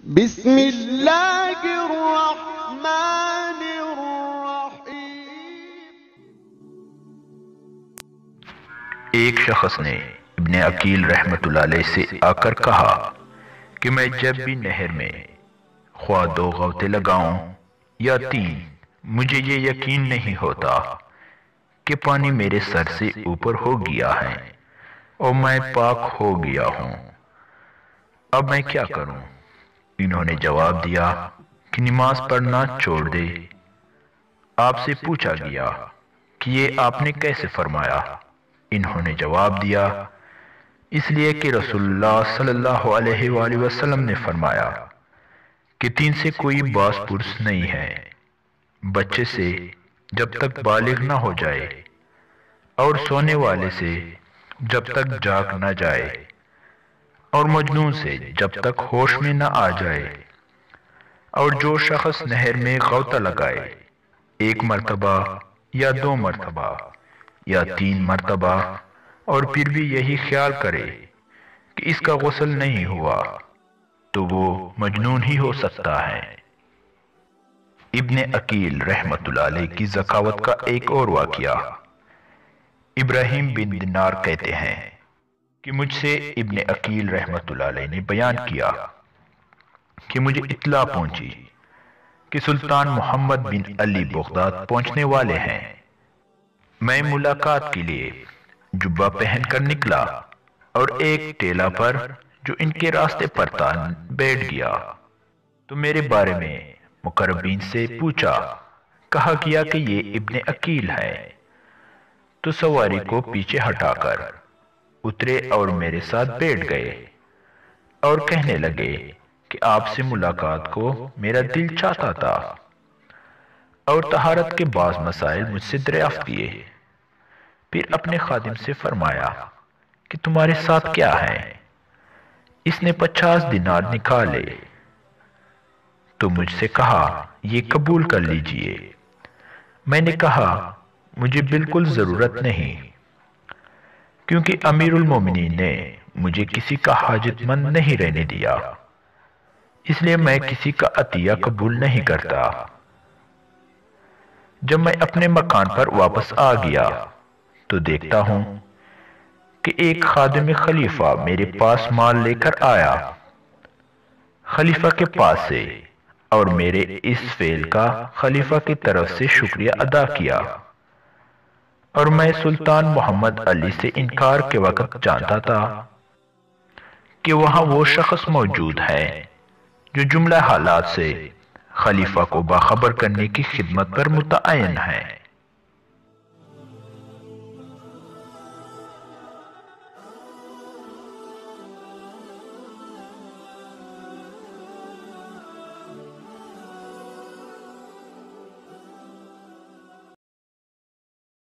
بسم اللہ الرحمن الرحیم۔ ایک شخص نے ابن عقیل رحمت اللہ علیہ سے آ کر کہا کہ میں جب بھی نہر میں خواہ 2 غوطے لگاؤں یا 3، مجھے یہ یقین نہیں ہوتا کہ پانی میرے سر سے اوپر ہو گیا ہے اور میں پاک ہو گیا ہوں، اب میں کیا کروں؟ انہوں نے جواب دیا کہ نماز پڑھنا چھوڑ دے۔ آپ سے پوچھا گیا کہ یہ آپ نے کیسے فرمایا؟ انہوں نے جواب دیا، اس لیے کہ رسول اللہ صلی اللہ علیہ وآلہ وسلم نے فرمایا کہ 3 سے کوئی باز پرس نہیں ہے، بچے سے جب تک بالغ نہ ہو جائے، اور سونے والے سے جب تک جاگ نہ جائے، اور مجنون سے جب تک ہوش میں نہ آ جائے، اور جو شخص نہر میں غوطہ لگائے 1 مرتبہ یا 2 مرتبہ یا 3 مرتبہ اور پھر بھی یہی خیال کرے کہ اس کا غسل نہیں ہوا تو وہ مجنون ہی ہو سکتا ہے۔ ابن عقیل رحمت اللہ علیہ کی ذکاوت کا ایک اور واقعہ۔ ابراہیم بن دینار کہتے ہیں کہ مجھ سے ابن عقیل رحمت اللہ علیہ نے بیان کیا کہ مجھے اطلاع پہنچی کہ سلطان محمد بن علی بغداد پہنچنے والے ہیں۔ میں ملاقات کے لیے جبہ پہن کر نکلا اور ایک ٹیلا پر جو ان کے راستے پر تھا بیٹھ گیا تو میرے بارے میں مقربین سے پوچھا، کہا گیا کہ یہ ابن عقیل ہے، تو سواری کو پیچھے ہٹا کر اترے اور میرے ساتھ بیٹھ گئے اور کہنے لگے کہ آپ سے ملاقات کو میرا دل چاہتا تھا اور طہارت کے بعض مسائل مجھ سے دریافت کیے۔ پھر اپنے خادم سے فرمایا کہ تمہارے ساتھ کیا ہے؟ اس نے 50 دینار نکالے تو مجھ سے کہا یہ قبول کر لیجئے۔ میں نے کہا مجھے بالکل ضرورت نہیں، کیونکہ امیر المومنین نے مجھے کسی کا حاجت مند نہیں رہنے دیا، اس لیے میں کسی کا عطیہ قبول نہیں کرتا۔ جب میں اپنے مکان پر واپس آ گیا تو دیکھتا ہوں کہ ایک خادم خلیفہ میرے پاس مال لے کر آیا۔ خلیفہ کے پاس سے اور میرے اس فعل کا خلیفہ کی طرف سے شکریہ ادا کیا، اور میں سلطان محمد علی سے انکار کے وقت جانتا تھا کہ وہاں وہ شخص موجود ہے جو جملہ حالات سے خلیفہ کو باخبر کرنے کی خدمت پر متعین ہے۔